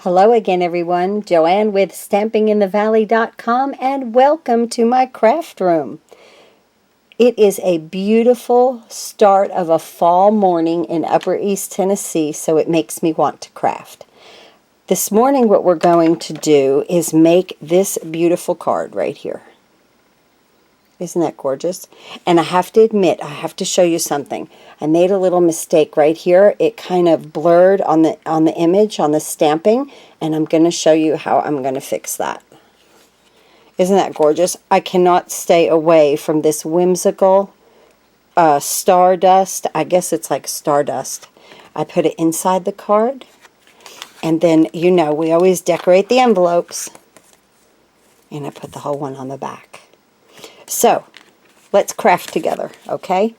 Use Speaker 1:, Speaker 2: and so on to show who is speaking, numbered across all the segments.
Speaker 1: Hello again, everyone. Joanne with stampinginthevalley.com, and welcome to my craft room. It is a beautiful start of a fall morning in Upper East Tennessee, so it makes me want to craft. This morning what we're going to do is make this beautiful card right here. Isn't that gorgeous? And I have to admit, I have to show you something. I made a little mistake right here. It kind of blurred on the image, on the stamping, and I'm going to show you how I'm going to fix that. Isn't that gorgeous? I cannot stay away from this whimsical stardust. I guess it's like stardust. I put it inside the card, and then, you know, we always decorate the envelopes, and I put the whole one on the back. So, let's craft together, okay?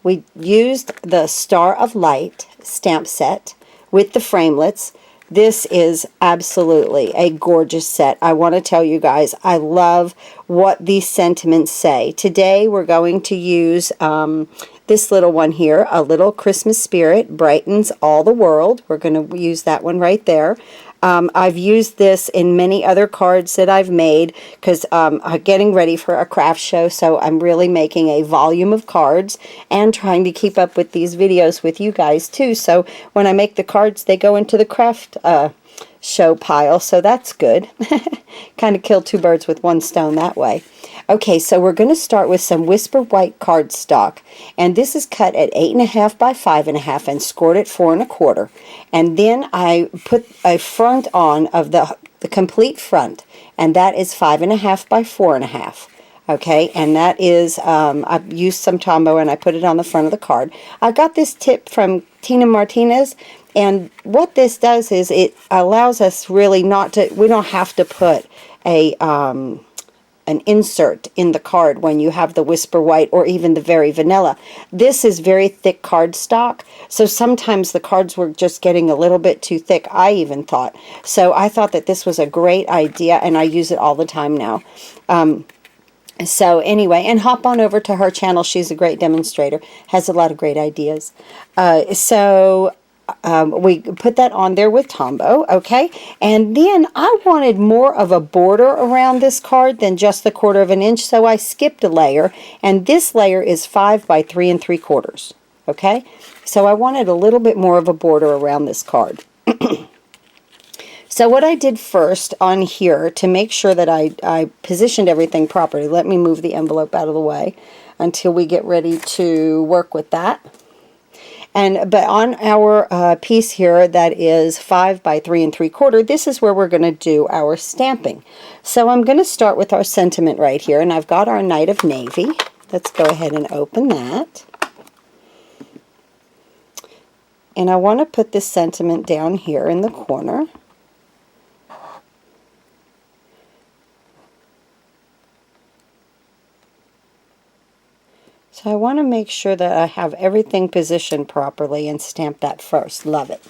Speaker 1: We used the Star of Light stamp set with the framelits. This is absolutely a gorgeous set. I want to tell you guys, I love what these sentiments say. Today we're going to use this little one here, A Little Christmas Spirit Brightens All the World. We're going to use that one right there. I've used this in many other cards that I've made because I'm getting ready for a craft show, so I'm really making a volume of cards and trying to keep up with these videos with you guys too. So when I make the cards, they go into the craft show pile, so that's good. Kind of kill two birds with one stone that way. Okay, so we're going to start with some Whisper White cardstock, and this is cut at 8.5 by 5.5 and scored at 4 1/4. And then I put a front on of the complete front, and that is 5.5 by 4.5. Okay, and that is, I've used some Tombow and I put it on the front of the card. I got this tip from Tina Martinez, and what this does is it allows us really not to, we don't have to put a an insert in the card when you have the Whisper White or even the Very Vanilla. This is very thick cardstock, so sometimes the cards were just getting a little bit too thick, I even thought. So I thought that this was a great idea, and I use it all the time now. So anyway, and hop on over to her channel. She's a great demonstrator, has a lot of great ideas. We put that on there with Tombow, okay? And then I wanted more of a border around this card than just the 1/4 inch, so I skipped a layer, and this layer is 5 by 3 3/4, okay? So I wanted a little bit more of a border around this card. So what I did first on here to make sure that I positioned everything properly, let me move the envelope out of the way until we get ready to work with that. But on our piece here that is 5 by 3 3/4, this is where we're going to do our stamping. So I'm going to start with our sentiment right here, and I've got our Knight of Navy. Let's go ahead and open that. And I want to put this sentiment down here in the corner. So I want to make sure that I have everything positioned properly and stamp that first. Love it.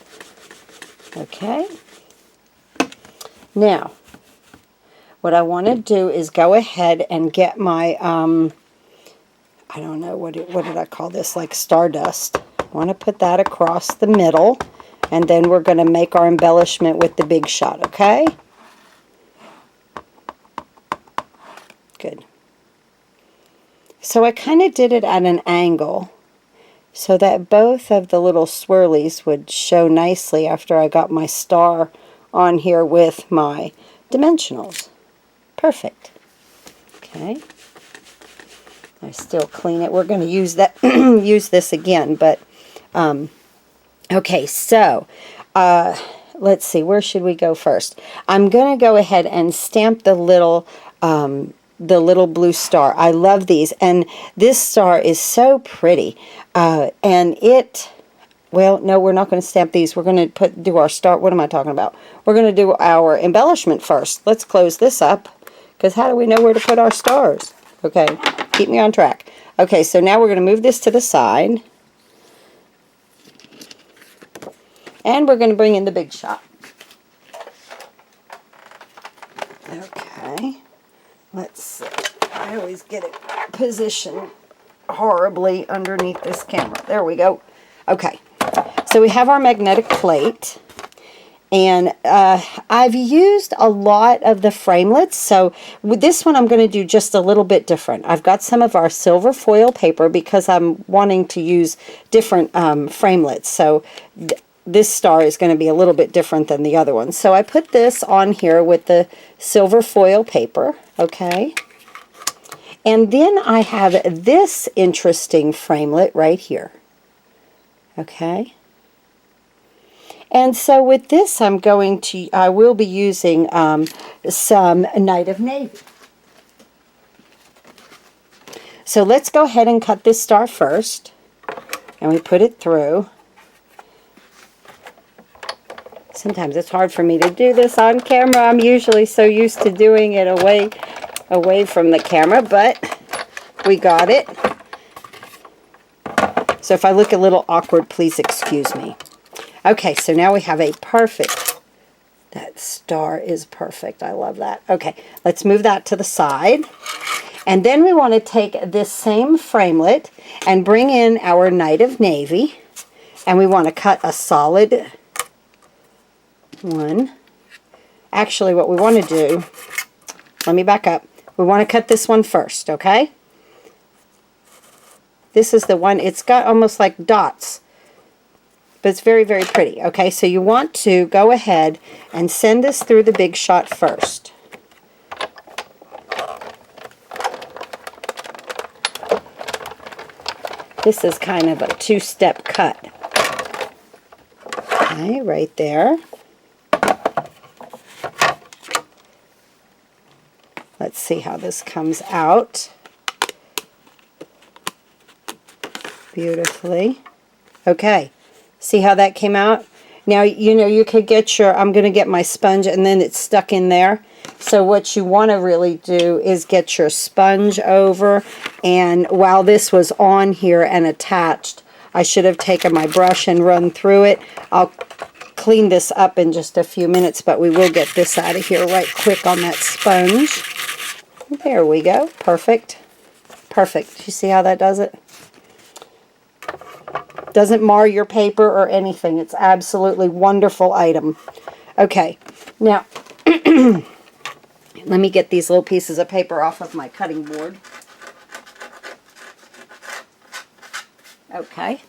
Speaker 1: Okay. Now, what I want to do is go ahead and get my, I don't know, what did I call this? Like stardust. I want to put that across the middle, and then we're going to make our embellishment with the Big Shot, okay? Good. So I kind of did it at an angle so that both of the little swirlies would show nicely after I got my star on here with my dimensionals. Perfect. Okay. I still clean it. We're going to use that use this again, but okay, so let's see, where should we go first? I'm going to go ahead and stamp the little blue star. I love these, and this star is so pretty. And it, well, no, we're not going to stamp these. We're going to do our star. What am I talking about? We're going to do our embellishment first. Let's close this up, because how do we know where to put our stars? Okay, keep me on track. Okay, so now we're going to move this to the side, and we're going to bring in the Big Shot. Okay. Let's see. I always get it positioned horribly underneath this camera. There we go. Okay. So we have our magnetic plate. And I've used a lot of the framelits, so with this one I'm going to do just a little bit different. I've got some of our silver foil paper because I'm wanting to use different framelits, so this star is going to be a little bit different than the other one. So I put this on here with the silver foil paper, okay? And then I have this interesting framelit right here, okay? And so with this, I will be using some Night of Navy. So let's go ahead and cut this star first, and we put it through. Sometimes it's hard for me to do this on camera. I'm usually so used to doing it away from the camera, but we got it. So if I look a little awkward, please excuse me. Okay, so now we have a perfect, that star is perfect. I love that. Okay, let's move that to the side. And then we want to take this same framelit and bring in our Night of Navy. And we want to cut a solid one. Actually, what we want to do, let me back up. We want to cut this one first, okay? This is the one, it's got almost like dots. But it's very, very pretty. Okay, so you want to go ahead and send this through the Big Shot first. This is kind of a two-step cut. Okay, right there. Let's see how this comes out. Beautifully. Okay. See how that came out? Now, you know, you could get your, I'm going to get my sponge and then it's stuck in there. So what you want to really do is get your sponge over, and while this was on here and attached, I should have taken my brush and run through it. I'll clean this up in just a few minutes, but we will get this out of here right quick on that sponge. There we go. Perfect. Perfect. You see how that does it? Doesn't mar your paper or anything. It's absolutely wonderful item. Okay, now let me get these little pieces of paper off of my cutting board. Okay,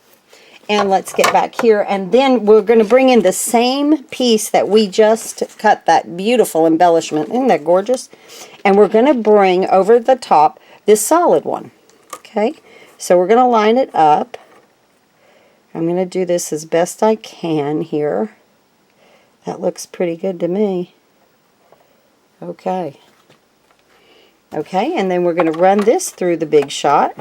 Speaker 1: and let's get back here, and then we're going to bring in the same piece that we just cut, that beautiful embellishment. Isn't that gorgeous? And we're going to bring over the top this solid one. Okay, so we're going to line it up. I'm going to do this as best I can here. That looks pretty good to me. Okay. Okay, and then we're going to run this through the Big Shot.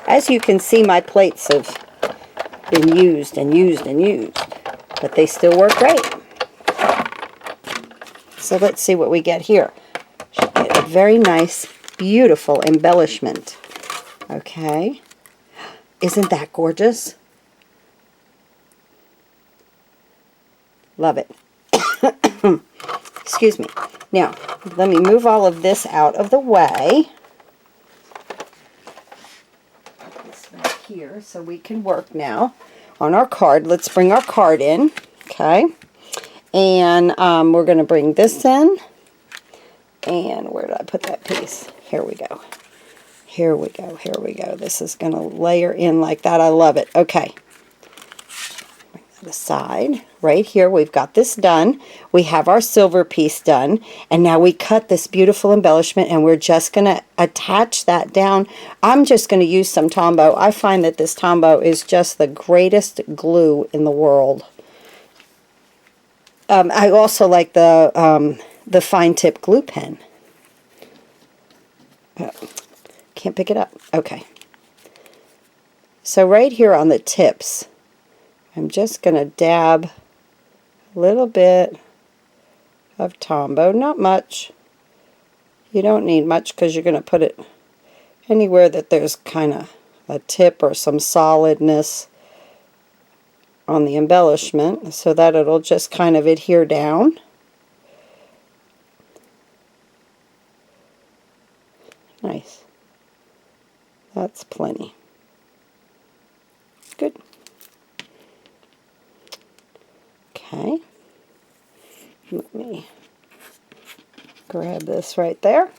Speaker 1: As you can see, my plates have been used and used and used, but they still work great. So let's see what we get here. Should get a very nice, beautiful embellishment. Okay, isn't that gorgeous? Love it. Excuse me. Now, let me move all of this out of the way. Put this back here so we can work now on our card. Let's bring our card in. Okay, and we're going to bring this in. And where did I put that piece? Here we go. Here we go, here we go. This is going to layer in like that. I love it. Okay. Bring that aside. Right here, we've got this done. We have our silver piece done. And now we cut this beautiful embellishment, and we're just going to attach that down. I'm just going to use some Tombow. I find that this Tombow is just the greatest glue in the world. I also like the fine tip glue pen. Can't pick it up. Okay. So right here on the tips, I'm just going to dab a little bit of Tombow. Not much. You don't need much because you're going to put it anywhere that there's kind of a tip or some solidness on the embellishment so that it'll just kind of adhere down. Nice. That's plenty. Good. Let me grab this right there.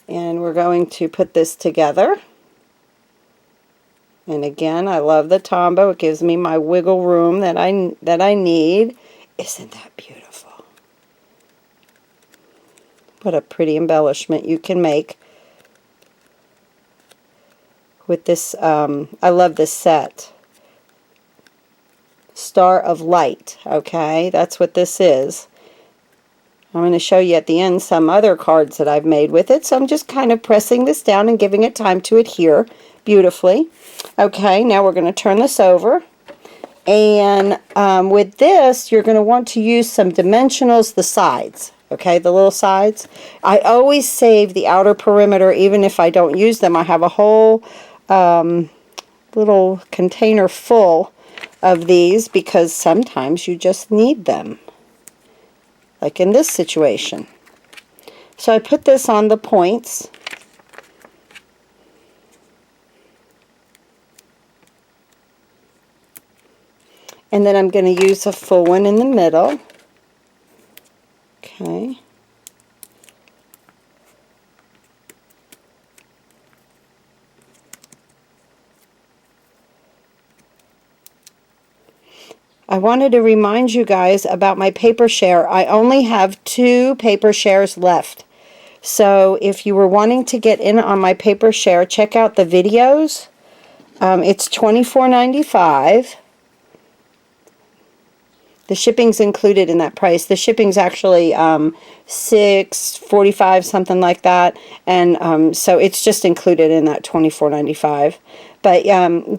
Speaker 1: And we're going to put this together. And again, I love the Tombow. It gives me my wiggle room that I need. Isn't that beautiful? What a pretty embellishment you can make with this. I love this set. Star of Light, okay? That's what this is. I'm going to show you at the end some other cards that I've made with it. So I'm just kind of pressing this down and giving it time to adhere beautifully. Okay, now we're going to turn this over. And with this, you're going to want to use some dimensionals, the sides. Okay, the little sides. I always save the outer perimeter even if I don't use them. I have a whole little container full of these because sometimes you just need them. Like in this situation. So I put this on the points. And then I'm going to use a full one in the middle. Okay. I wanted to remind you guys about my paper share. I only have 2 paper shares left. So if you were wanting to get in on my paper share, check out the videos. It's $24.95. The shipping's included in that price. The shipping's actually $6.45, something like that. And so it's just included in that $24.95. But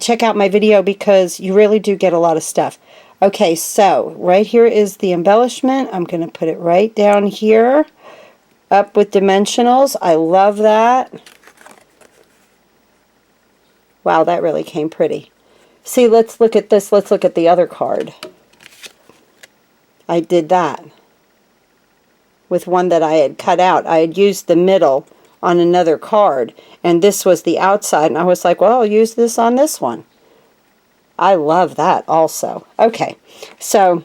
Speaker 1: check out my video because you really do get a lot of stuff. Okay, so right here is the embellishment. I'm going to put it right down here, up with dimensionals. I love that. Wow, that really came pretty. See, let's look at this. Let's look at the other card. I did that with one that I had cut out. I had used the middle on another card, and this was the outside, and I was like, well, I'll use this on this one. I love that also. Okay, so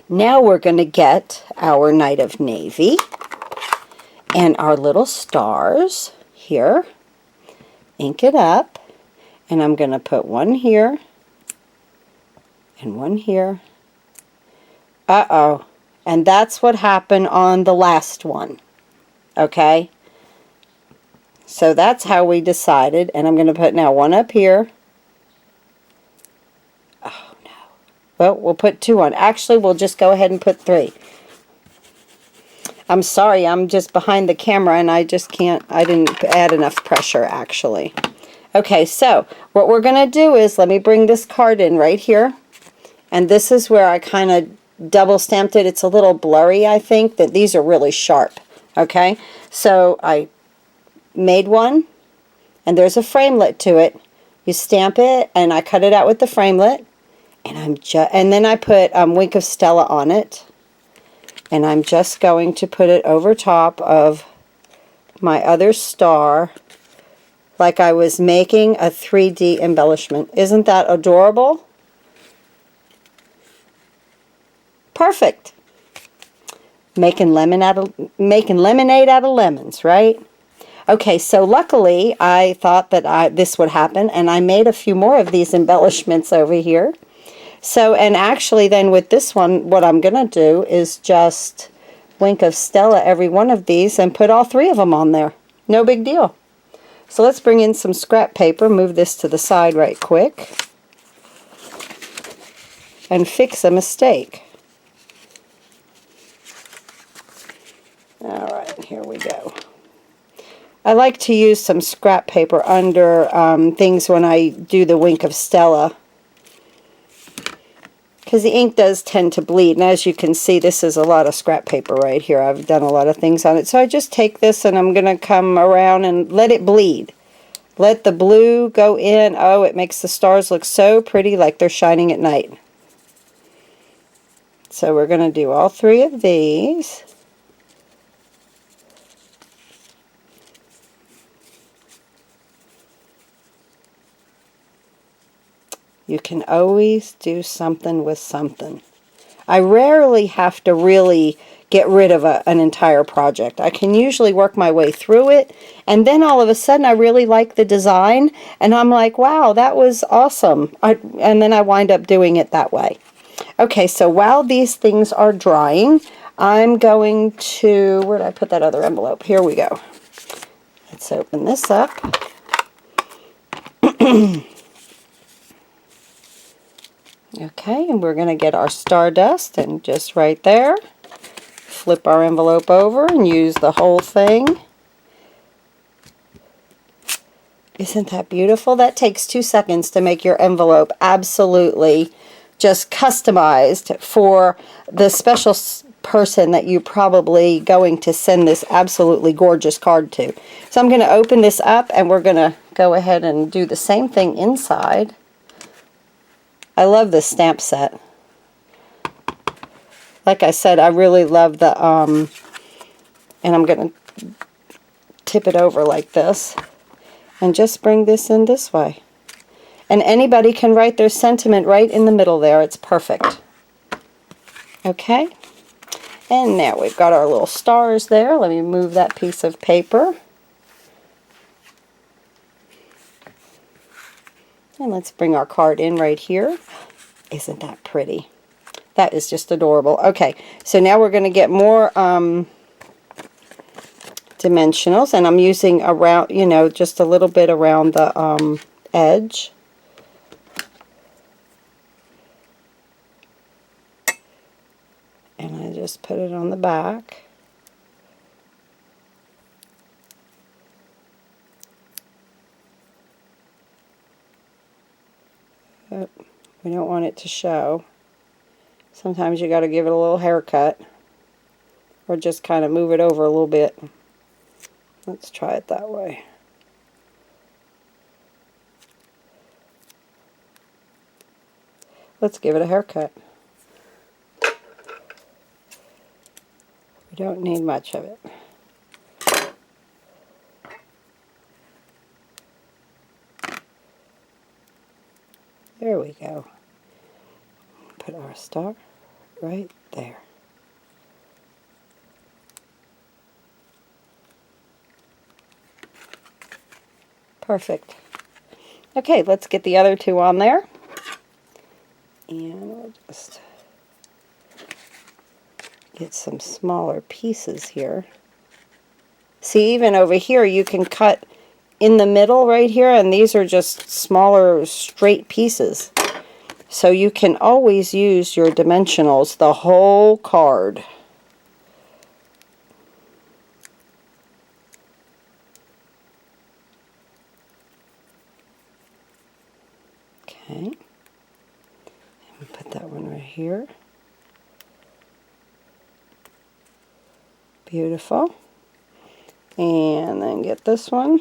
Speaker 1: now we're going to get our Knight of Navy and our little stars here. Ink it up, and I'm going to put one here and one here. Uh-oh. And that's what happened on the last one. Okay? So that's how we decided. And I'm going to put now one up here. Oh, no. Well, we'll put 2 on. Actually, we'll just go ahead and put 3. I'm sorry. I'm just behind the camera and I just can't. I didn't add enough pressure, actually. Okay, so what we're going to do is, let me bring this card in right here. And this is where I kind of double stamped it. It's a little blurry, I think, that these are really sharp. Okay, so I made one, and there's a framelit to it. You stamp it, and I cut it out with the framelit, and then I put Wink of Stella on it, and I'm just going to put it over top of my other star, like I was making a 3D embellishment. Isn't that adorable? Perfect. Making lemonade out of lemons, right? Okay, so luckily I thought that this would happen, and I made a few more of these embellishments over here. So, and actually then with this one, what I'm going to do is just Wink of Stella every one of these and put all 3 of them on there. No big deal. So let's bring in some scrap paper, move this to the side right quick, and fix a mistake. Alright, here we go. I like to use some scrap paper under things when I do the Wink of Stella, because the ink does tend to bleed, and as you can see, this is a lot of scrap paper right here. I've done a lot of things on it. So I just take this and I'm going to come around and let it bleed. Let the blue go in. Oh, it makes the stars look so pretty, like they're shining at night. So we're going to do all 3 of these. You can always do something with something. I rarely have to really get rid of an entire project. I can usually work my way through it, and then all of a sudden I really like the design, and I'm like, wow, that was awesome. And then I wind up doing it that way. Okay, so while these things are drying, I'm going to, where did I put that other envelope? Here we go. Let's open this up. Okay, and we're going to get our Stardust, and just right there, flip our envelope over and use the whole thing. Isn't that beautiful? That takes 2 seconds to make your envelope absolutely just customized for the special person that you're probably going to send this absolutely gorgeous card to. So I'm going to open this up, and we're going to go ahead and do the same thing inside. I love this stamp set. Like I said, I really love the, and I'm going to tip it over like this, and just bring this in this way. And anybody can write their sentiment right in the middle there. It's perfect. Okay. And now we've got our little stars there. Let me move that piece of paper. And let's bring our card in right here. Isn't that pretty? That is just adorable. Okay, so now we're going to get more dimensionals, and I'm using around, you know, just a little bit around the edge. And I just put it on the back. Oh, we don't want it to show. Sometimes you got to give it a little haircut, or just kind of move it over a little bit. Let's try it that way. Let's give it a haircut. We don't need much of it. There we go. Put our star right there. Perfect. Okay, let's get the other two on there. And we'll just get some smaller pieces here. See, even over here you can cut in the middle right here, and these are just smaller straight pieces. So you can always use your dimensionals the whole card. Okay. And put that one right here. Beautiful. And then get this one.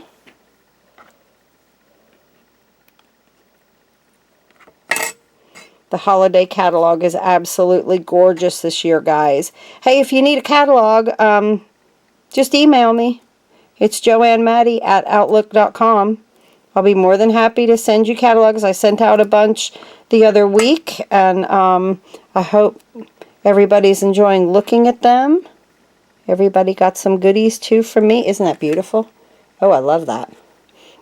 Speaker 1: The holiday catalog is absolutely gorgeous this year, guys. Hey, if you need a catalog, just email me. It's joannemaddie@outlook.com. I'll be more than happy to send you catalogs. I sent out a bunch the other week, and I hope everybody's enjoying looking at them. Everybody got some goodies too from me. Isn't that beautiful? Oh, I love that.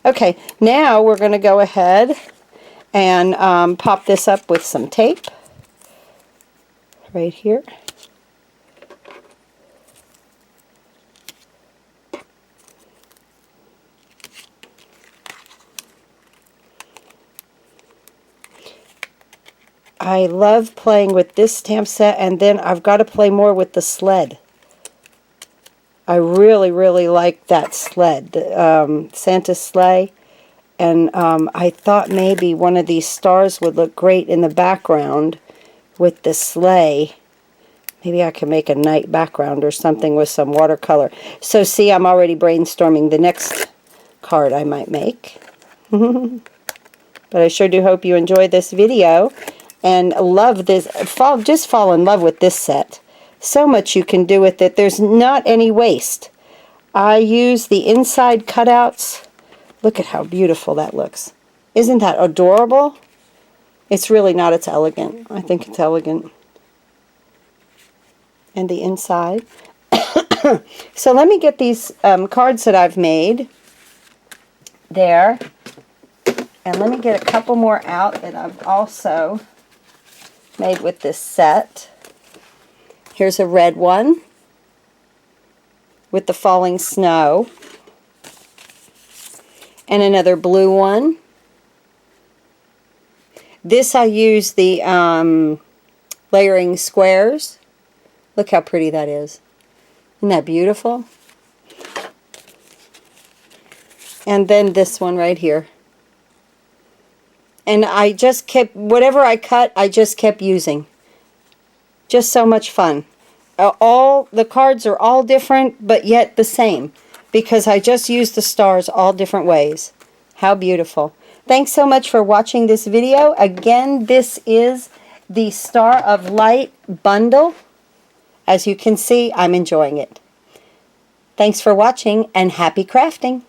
Speaker 1: Okay, now we're going to go ahead and pop this up with some tape right here. I love playing with this stamp set, and then I've got to play more with the sled. I really, really like that sled, Santa's sleigh. And I thought maybe one of these stars would look great in the background with the sleigh. Maybe I could make a night background or something with some watercolor. So see, I'm already brainstorming the next card I might make. But I sure do hope you enjoy this video and love this. Just fall in love with this set. So much you can do with it. There's not any waste. I use the inside cutouts. Look at how beautiful that looks. Isn't that adorable? It's really not. It's elegant. I think it's elegant. and the inside. So let me get these cards that I've made there. And let me get a couple more out that I've also made with this set. Here's a red one with the falling snow. And another blue one. This I use the layering squares. Look how pretty that is. Isn't that beautiful? And then this one right here. And I just kept, whatever I cut, I just kept using. Just so much fun. All the cards are all different, but yet the same. Because I just used the stars all different ways. How beautiful. Thanks so much for watching this video. Again, this is the Star of Light bundle. As you can see, I'm enjoying it. Thanks for watching and happy crafting.